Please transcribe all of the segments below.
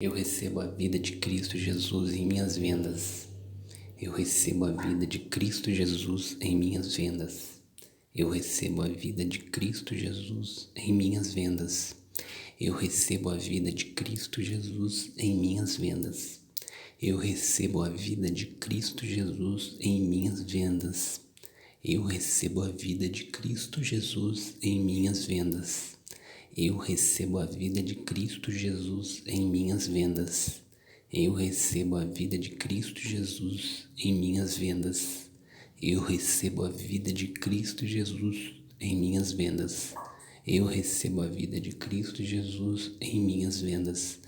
Eu recebo a vida de Cristo Jesus em minhas vendas. Eu recebo a vida de Cristo Jesus em minhas vendas. Eu recebo a vida de Cristo Jesus em minhas vendas. Eu recebo a vida de Cristo Jesus em minhas vendas. Eu recebo a vida de Cristo Jesus em minhas vendas. Eu recebo a vida de Cristo Jesus em minhas vendas. Eu recebo a vida de Cristo Jesus em minhas vendas. Eu recebo a vida de Cristo Jesus em minhas vendas. Eu recebo a vida de Cristo Jesus em minhas vendas. Eu recebo a vida de Cristo Jesus em minhas vendas.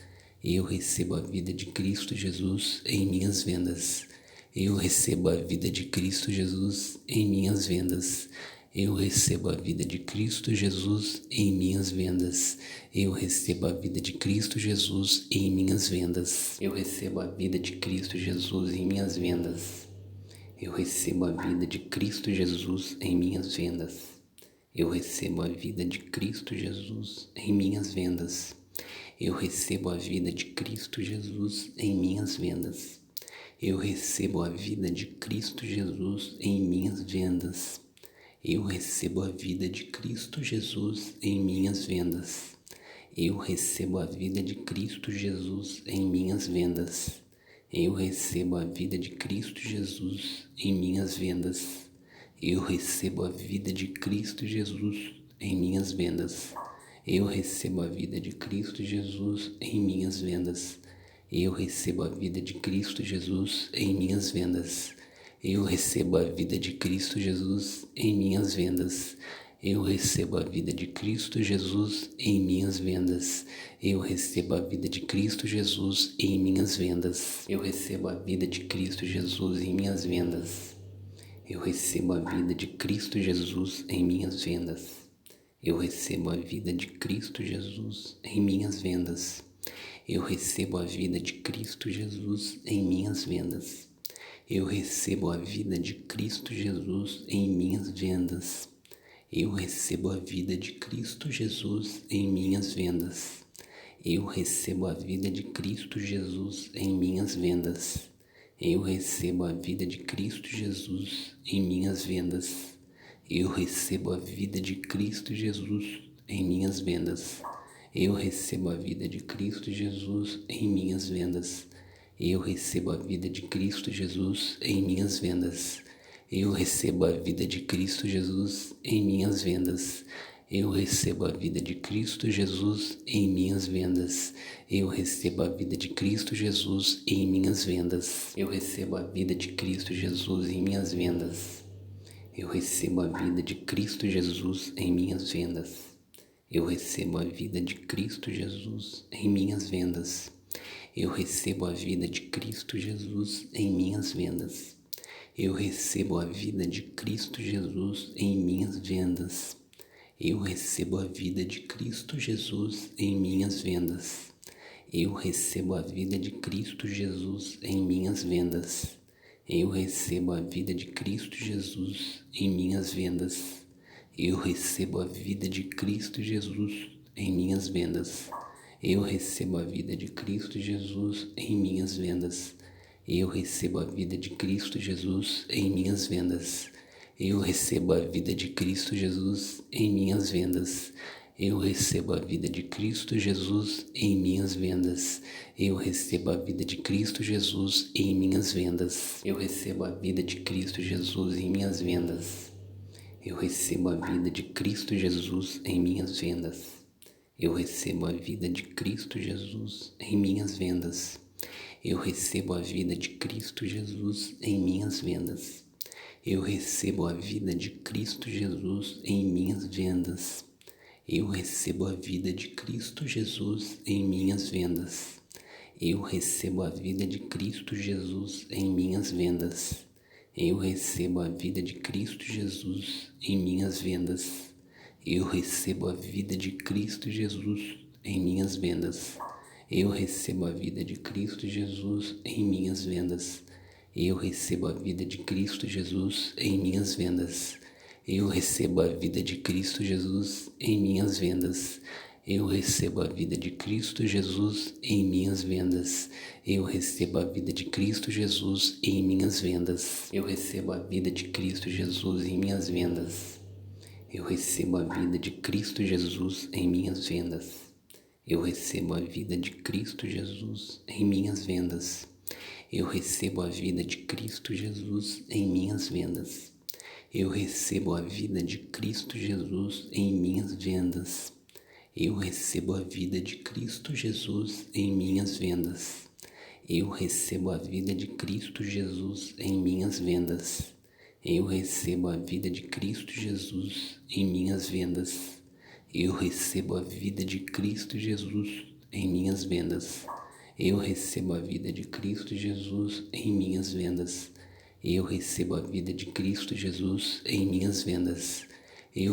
Eu recebo a vida de Cristo Jesus em minhas vendas. Eu recebo a vida de Cristo Jesus em minhas vendas. Eu recebo a vida de Cristo Jesus em minhas vendas. Eu recebo a vida de Cristo Jesus em minhas vendas. Eu recebo a vida de Cristo Jesus em minhas vendas. Eu recebo a vida de Cristo Jesus em minhas vendas. Eu recebo a vida de Cristo Jesus em minhas vendas. Eu recebo a vida de Cristo Jesus em minhas vendas. Eu recebo a vida de Cristo Jesus em minhas vendas. Eu recebo a vida de Cristo Jesus em minhas vendas. Eu recebo a vida de Cristo Jesus em minhas vendas. Eu recebo a vida de Cristo Jesus em minhas vendas. Eu recebo a vida de Cristo Jesus em minhas vendas. Eu recebo a vida de Cristo Jesus em minhas vendas. Eu recebo a vida de Cristo Jesus em minhas vendas. Eu recebo a vida de Cristo Jesus em minhas vendas. Eu recebo a vida de Cristo Jesus em minhas vendas. Eu recebo a vida de Cristo Jesus em minhas vendas. Eu recebo a vida de Cristo Jesus em minhas vendas. Eu recebo a vida de Cristo Jesus em minhas vendas. Eu recebo a vida de Cristo Jesus em minhas vendas. Eu recebo a vida de Cristo Jesus em minhas vendas. Eu recebo a vida de Cristo Jesus em minhas vendas. Eu recebo a vida de Cristo Jesus em minhas vendas. Eu recebo a vida de Cristo Jesus em minhas vendas. Eu recebo a vida de Cristo Jesus em minhas vendas. Eu recebo a vida de Cristo Jesus em minhas vendas. Eu recebo a vida de Cristo Jesus em minhas vendas. Eu recebo a vida de Cristo Jesus em minhas vendas. Eu recebo a vida de Cristo Jesus em minhas vendas. Eu recebo a vida de Cristo Jesus em minhas vendas. Eu recebo a vida de Cristo Jesus em minhas vendas. Eu recebo a vida de Cristo Jesus em minhas vendas. Eu recebo a vida de Cristo Jesus em minhas vendas. Eu recebo a vida de Cristo Jesus em minhas vendas. Eu recebo a vida de Cristo Jesus em minhas vendas. Eu recebo a vida de Cristo Jesus em minhas vendas. Eu recebo a vida de Cristo Jesus em minhas vendas. Eu recebo a vida de Cristo Jesus em minhas vendas. Eu recebo a vida de Cristo Jesus em minhas vendas. Eu recebo a vida de Cristo Jesus em minhas vendas. Eu recebo a vida de Cristo Jesus em minhas vendas. Eu recebo a vida de Cristo Jesus em minhas vendas. Eu recebo a vida de Cristo Jesus em minhas vendas. Eu recebo a vida de Cristo Jesus em minhas vendas. Eu recebo a vida de Cristo Jesus em minhas vendas. Eu recebo a vida de Cristo Jesus em minhas vendas. Eu recebo a vida de Cristo Jesus em minhas vendas. Eu recebo a vida de Cristo Jesus em minhas vendas. Eu recebo a vida de Cristo Jesus em minhas vendas. Eu recebo a vida de Cristo Jesus em minhas vendas. Eu recebo a vida de Cristo Jesus em minhas vendas. Eu recebo a vida de Cristo Jesus em minhas vendas. Eu recebo a vida de Cristo Jesus em minhas vendas. Eu recebo a vida de Cristo Jesus em minhas vendas. Eu recebo a vida de Cristo Jesus em minhas vendas. Eu recebo a vida de Cristo Jesus em minhas vendas. Eu recebo a vida de Cristo Jesus em minhas vendas. Eu recebo a vida de Cristo Jesus em minhas vendas. Eu recebo a vida de Cristo Jesus em minhas vendas. Eu recebo a vida de Cristo Jesus em minhas vendas. Eu recebo a vida de Cristo Jesus em minhas vendas. Eu recebo a vida de Cristo Jesus em minhas vendas. Eu recebo a vida de Cristo Jesus em minhas vendas. Eu recebo a vida de Cristo Jesus em minhas vendas. Eu recebo a vida de Cristo Jesus em minhas vendas. Eu recebo a vida de Cristo Jesus em minhas vendas. Eu recebo a vida de Cristo Jesus em minhas vendas. Eu recebo a vida de Cristo Jesus em minhas vendas. Eu recebo a vida de Cristo Jesus em minhas vendas. Eu recebo a vida de Cristo Jesus em minhas vendas. Eu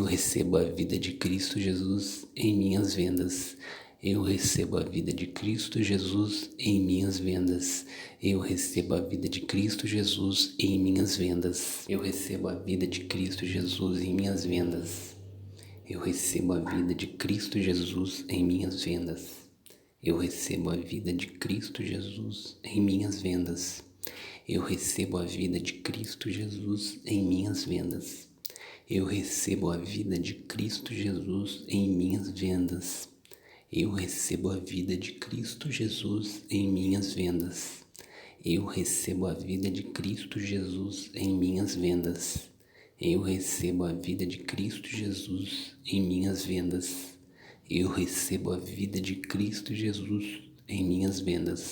recebo a vida de Cristo Jesus em minhas vendas. Eu recebo a vida de Cristo Jesus em minhas vendas. Eu recebo a vida de Cristo Jesus em minhas vendas. Eu recebo a vida de Cristo Jesus em minhas vendas. Eu recebo a vida de Cristo Jesus em minhas vendas. Eu recebo a vida de Cristo Jesus em minhas vendas. Eu recebo a vida de Cristo Jesus em minhas vendas. Eu recebo a vida de Cristo Jesus em minhas vendas. Eu recebo a vida de Cristo Jesus em minhas vendas. Eu recebo a vida de Cristo Jesus em minhas vendas. Eu recebo a vida de Cristo Jesus em minhas vendas. Eu recebo a vida de Cristo Jesus em minhas vendas.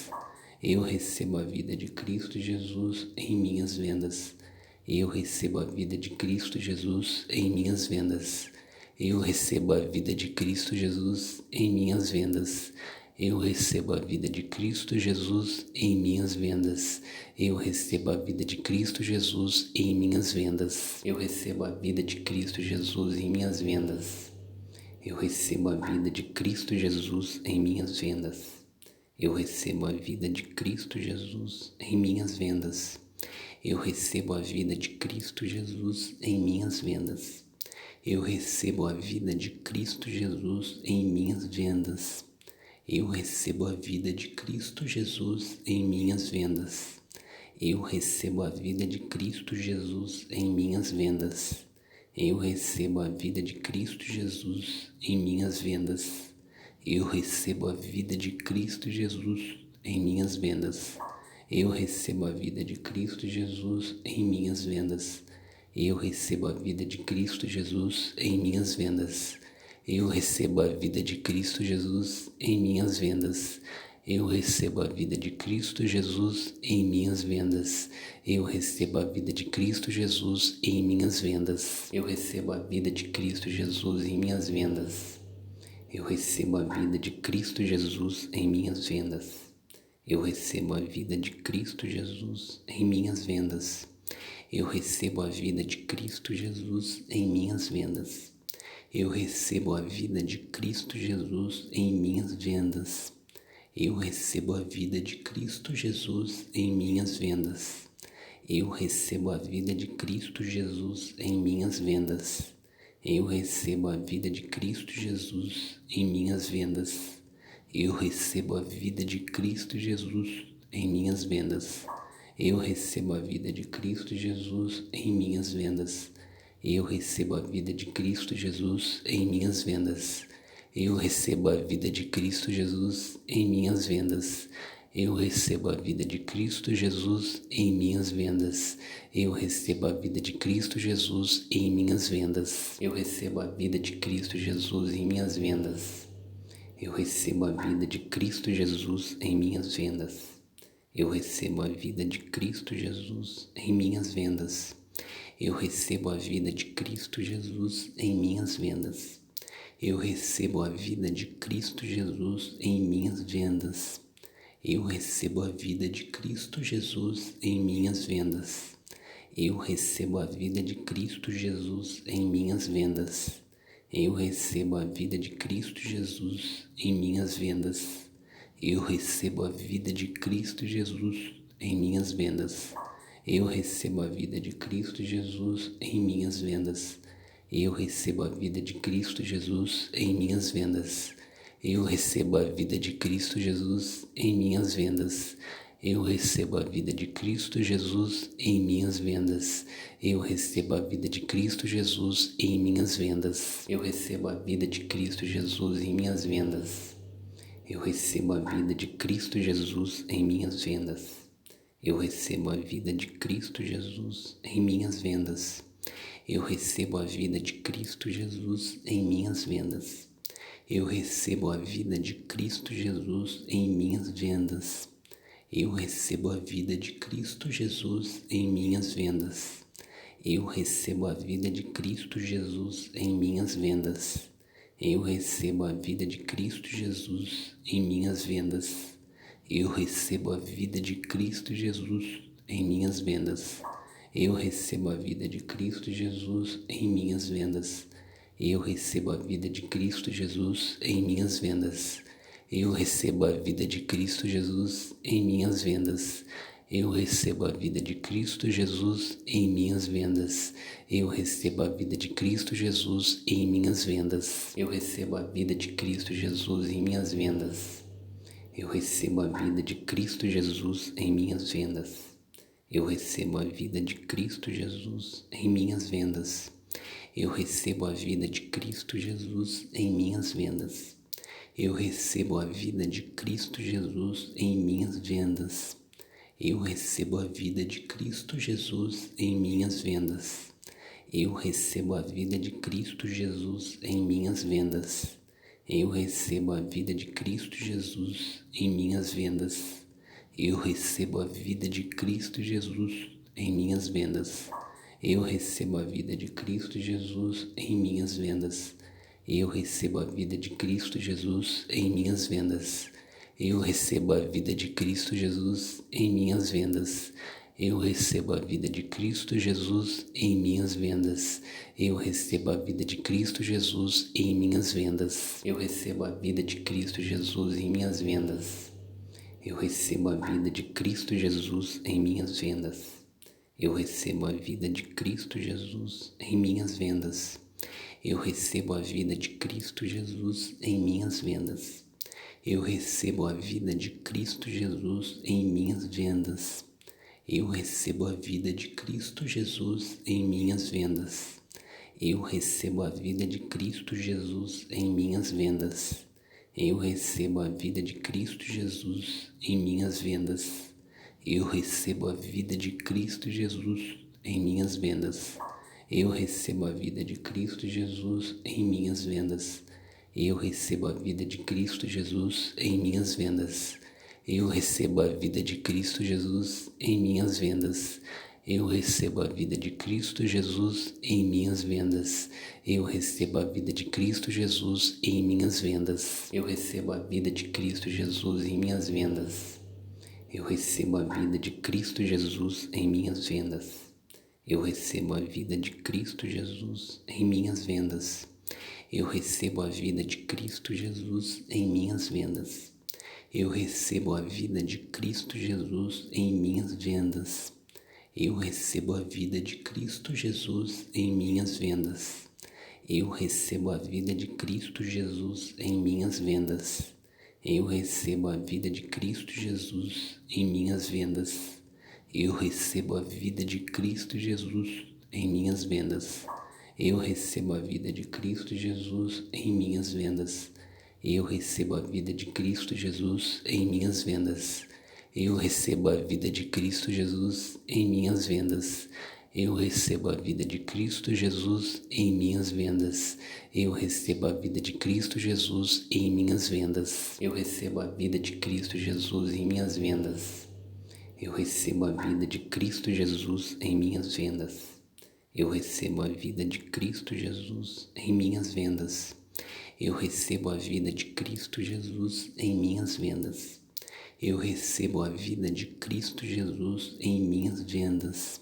Eu recebo a vida de Cristo Jesus em minhas vendas. Eu recebo a vida de Cristo Jesus em minhas vendas. Eu recebo a vida de Cristo Jesus em minhas vendas. Eu recebo a vida de Cristo Jesus em minhas vendas. Eu recebo a vida de Cristo Jesus em minhas vendas. Eu recebo a vida de Cristo Jesus em minhas vendas. Eu recebo a vida de Cristo Jesus em minhas vendas. Eu recebo a vida de Cristo Jesus em minhas vendas. Eu recebo a vida de Cristo Jesus em minhas vendas. Eu recebo a vida de Cristo Jesus em minhas vendas. Eu recebo a vida de Cristo Jesus em minhas vendas. Eu recebo a vida de Cristo Jesus em minhas vendas. Eu recebo a vida de Cristo Jesus em minhas vendas. Eu recebo a vida de Cristo Jesus em minhas vendas. Eu recebo a vida de Cristo Jesus em minhas vendas. Eu recebo a vida de Cristo Jesus em minhas vendas. Eu recebo a vida de Cristo Jesus em minhas vendas. Eu recebo a vida de Cristo Jesus em minhas vendas. Eu recebo a vida de Cristo Jesus em minhas vendas. Eu recebo a vida de Cristo Jesus em minhas vendas. Eu recebo a vida de Cristo Jesus em minhas vendas. Eu recebo a vida de Cristo Jesus em minhas vendas. Eu recebo a vida de Cristo Jesus em minhas vendas. Eu recebo a vida de Cristo Jesus em minhas vendas. Eu recebo a vida de Cristo Jesus em minhas vendas. Eu recebo a vida de Cristo Jesus em minhas vendas. Eu recebo a vida de Cristo Jesus em minhas vendas. Eu recebo a vida de Cristo Jesus em minhas vendas. Eu recebo a vida de Cristo Jesus em minhas vendas. Eu recebo a vida de Cristo Jesus em minhas vendas. Eu recebo a vida de Cristo Jesus em minhas vendas. Eu recebo a vida de Cristo Jesus em minhas vendas. Eu recebo a vida de Cristo Jesus em minhas vendas. Eu recebo a vida de Cristo Jesus em minhas vendas. Eu recebo a vida de Cristo Jesus em minhas vendas. Eu recebo a vida de Cristo Jesus em minhas vendas. Eu recebo a vida de Cristo Jesus em minhas vendas. Eu recebo a vida de Cristo Jesus em minhas vendas. Eu recebo a vida de Cristo Jesus em minhas vendas. Eu recebo a vida de Cristo Jesus em minhas vendas. Eu recebo a vida de Cristo Jesus em minhas vendas. Eu recebo a vida de Cristo Jesus em minhas vendas. Eu recebo a vida de Cristo Jesus em minhas vendas. Eu recebo a vida de Cristo Jesus em minhas vendas. Eu recebo a vida de Cristo Jesus em minhas vendas. Eu recebo a vida de Cristo Jesus em minhas vendas. Eu recebo a vida de Cristo Jesus em minhas vendas. Eu recebo a vida de Cristo Jesus em minhas vendas. Eu recebo a vida de Cristo Jesus em minhas vendas. Eu recebo a vida de Cristo Jesus em minhas vendas. Eu recebo a vida de Cristo Jesus em minhas vendas. Eu recebo a vida de Cristo Jesus em minhas vendas. Eu recebo a vida de Cristo Jesus em minhas vendas. Eu recebo a vida de Cristo Jesus em minhas vendas. Eu recebo a vida de Cristo Jesus em minhas vendas. Eu recebo a vida de Cristo Jesus em minhas vendas. Eu recebo a vida de Cristo Jesus em minhas vendas. Eu recebo a vida de Cristo Jesus em minhas vendas. Eu recebo a vida de Cristo Jesus em minhas vendas. Eu recebo a vida de Cristo Jesus em minhas vendas. Eu recebo a vida de Cristo Jesus em minhas vendas. Eu recebo a vida de Cristo Jesus em minhas vendas. Eu recebo a vida de Cristo Jesus em minhas vendas. Eu recebo a vida de Cristo Jesus em minhas vendas. Eu recebo a vida de Cristo Jesus em minhas vendas. Eu recebo a vida de Cristo Jesus em minhas vendas. Eu recebo a vida de Cristo Jesus em minhas vendas. Eu recebo a vida de Cristo Jesus em minhas vendas. Eu recebo a vida de Cristo Jesus em minhas vendas. Eu recebo a vida de Cristo Jesus em minhas vendas. Eu recebo a vida de Cristo Jesus em minhas vendas. Eu recebo a vida de Cristo Jesus em minhas vendas. Eu recebo a vida de Cristo Jesus em minhas vendas. Eu recebo a vida de Cristo Jesus em minhas vendas. Eu recebo a vida de Cristo Jesus em minhas vendas. Eu recebo a vida de Cristo Jesus em minhas vendas. Eu recebo a vida de Cristo Jesus em minhas vendas. Eu recebo a vida de Cristo Jesus em minhas vendas. Eu recebo a vida de Cristo Jesus em minhas vendas. Eu recebo a vida de Cristo Jesus em minhas vendas. Eu recebo a vida de Cristo Jesus em minhas vendas. Eu recebo a vida de Cristo Jesus em minhas vendas. Eu recebo a vida de Cristo Jesus em minhas vendas. Eu recebo a vida de Cristo Jesus em minhas vendas. Eu recebo a vida de Cristo Jesus em minhas vendas. Eu recebo a vida de Cristo Jesus em minhas vendas. Eu recebo a vida de Cristo Jesus em minhas vendas. Eu recebo a vida de Cristo Jesus em minhas vendas. Eu recebo a vida de Cristo Jesus em minhas vendas. Eu recebo a vida de Cristo Jesus em minhas vendas. Eu recebo a vida de Cristo Jesus em minhas vendas. Eu recebo a vida de Cristo Jesus em minhas vendas. Eu recebo a vida de Cristo Jesus em minhas vendas. Eu recebo a vida de Cristo Jesus em minhas vendas. Eu recebo a vida de Cristo Jesus em minhas vendas. Eu recebo a vida de Cristo Jesus em minhas vendas. Eu recebo a vida de Cristo Jesus em minhas vendas. Eu recebo a vida de Cristo Jesus em minhas vendas. Eu recebo a vida de Cristo Jesus em minhas vendas. Eu recebo a vida de Cristo Jesus em minhas vendas. Eu recebo a vida de Cristo Jesus em minhas vendas. Eu recebo a vida de Cristo Jesus em minhas vendas. Eu recebo a vida de Cristo Jesus em minhas vendas. Eu recebo a vida de Cristo Jesus em minhas vendas. Eu recebo a vida de Cristo Jesus em minhas vendas. Eu recebo a vida de Cristo Jesus em minhas vendas. Eu recebo a vida de Cristo Jesus em minhas vendas. Eu recebo a vida de Cristo Jesus em minhas vendas.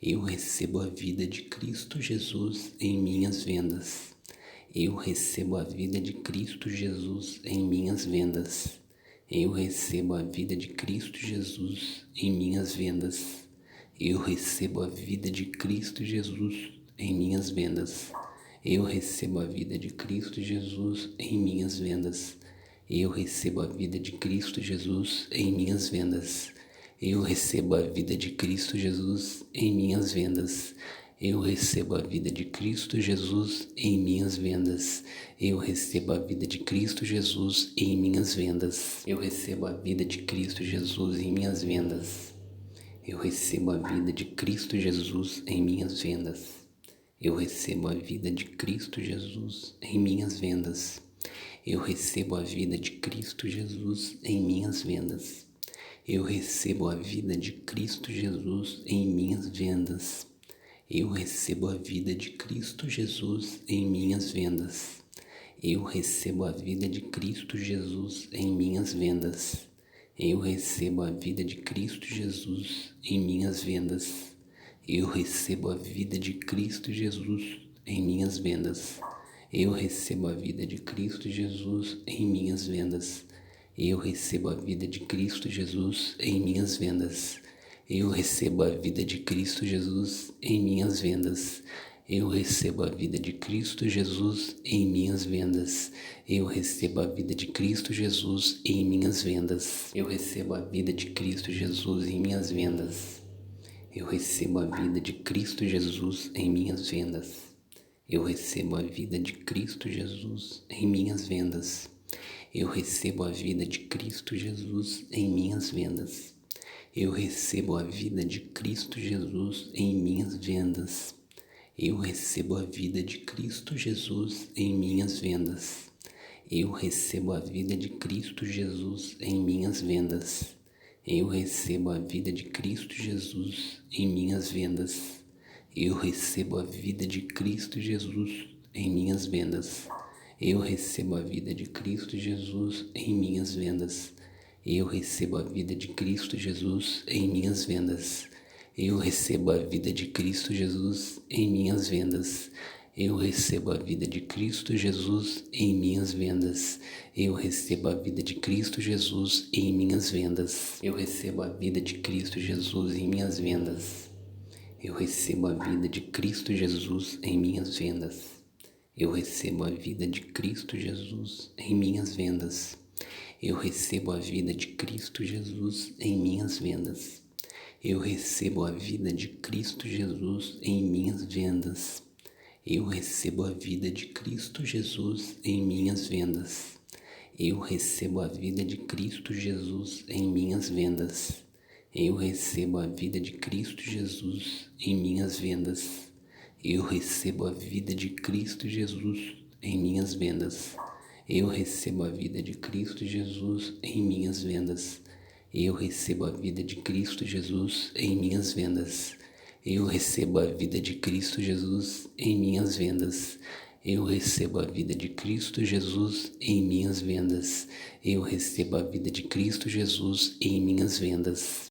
Eu recebo a vida de Cristo Jesus em minhas vendas. Eu recebo a vida de Cristo Jesus em minhas vendas. Eu recebo a vida de Cristo Jesus em minhas vendas. Eu recebo a vida de Cristo Jesus em minhas vendas. Eu recebo a vida de Cristo Jesus em minhas vendas. Eu recebo a vida de Cristo Jesus em minhas vendas. Eu recebo a vida de Cristo Jesus em minhas vendas. Eu recebo a vida de Cristo Jesus em minhas vendas. Eu recebo a vida de Cristo Jesus em minhas vendas. Eu recebo a vida de Cristo Jesus em minhas vendas. Eu recebo a vida de Cristo Jesus em minhas vendas. Eu recebo a vida de Cristo Jesus em minhas vendas. Eu recebo a vida de Cristo Jesus em minhas vendas. Eu recebo a vida de Cristo Jesus em minhas vendas. Eu recebo a vida de Cristo Jesus em minhas vendas. Eu recebo a vida de Cristo Jesus em minhas vendas. Eu recebo a vida de Cristo Jesus em minhas vendas. Eu recebo a vida de Cristo Jesus em minhas vendas. Eu recebo a vida de Cristo Jesus em minhas vendas. Eu recebo a vida de Cristo Jesus em minhas vendas. Eu recebo a vida de Cristo Jesus em minhas vendas. Eu recebo a vida de Cristo Jesus em minhas vendas. Eu recebo a vida de Cristo Jesus em minhas vendas. Eu recebo a vida de Cristo Jesus em minhas vendas. Eu recebo a vida de Cristo Jesus em minhas vendas. Eu recebo a vida de Cristo Jesus em minhas vendas. Eu recebo a vida de Cristo Jesus em minhas vendas. Eu recebo a vida de Cristo Jesus em minhas vendas. Eu recebo a vida de Cristo Jesus em minhas vendas. Eu recebo a vida de Cristo Jesus em minhas vendas. Eu recebo a vida de Cristo Jesus em minhas vendas. Eu recebo a vida de Cristo Jesus em minhas vendas. Eu recebo a vida de Cristo Jesus em minhas vendas. Eu recebo a vida de Cristo Jesus em minhas vendas. Eu recebo a vida de Cristo Jesus em minhas vendas. Eu recebo a vida de Cristo Jesus em minhas vendas. Eu recebo a vida de Cristo Jesus em minhas vendas. Eu recebo a vida de Cristo Jesus em minhas vendas. Eu recebo a vida de Cristo Jesus em minhas vendas. Eu recebo a vida de Cristo Jesus em minhas vendas. Eu recebo a vida de Cristo Jesus em minhas vendas. Eu recebo a vida de Cristo Jesus em minhas vendas. Eu recebo a vida de Cristo Jesus em minhas vendas. Eu recebo a vida de Cristo Jesus em minhas vendas. Eu recebo a vida de Cristo Jesus em minhas vendas. Eu recebo a vida de Cristo Jesus em minhas vendas. Eu recebo a vida de Cristo Jesus em minhas vendas. Eu recebo a vida de Cristo Jesus em minhas vendas. Eu recebo a vida de Cristo Jesus em minhas vendas. Eu recebo a vida de Cristo Jesus em minhas vendas. Eu recebo a vida de Cristo Jesus em minhas vendas.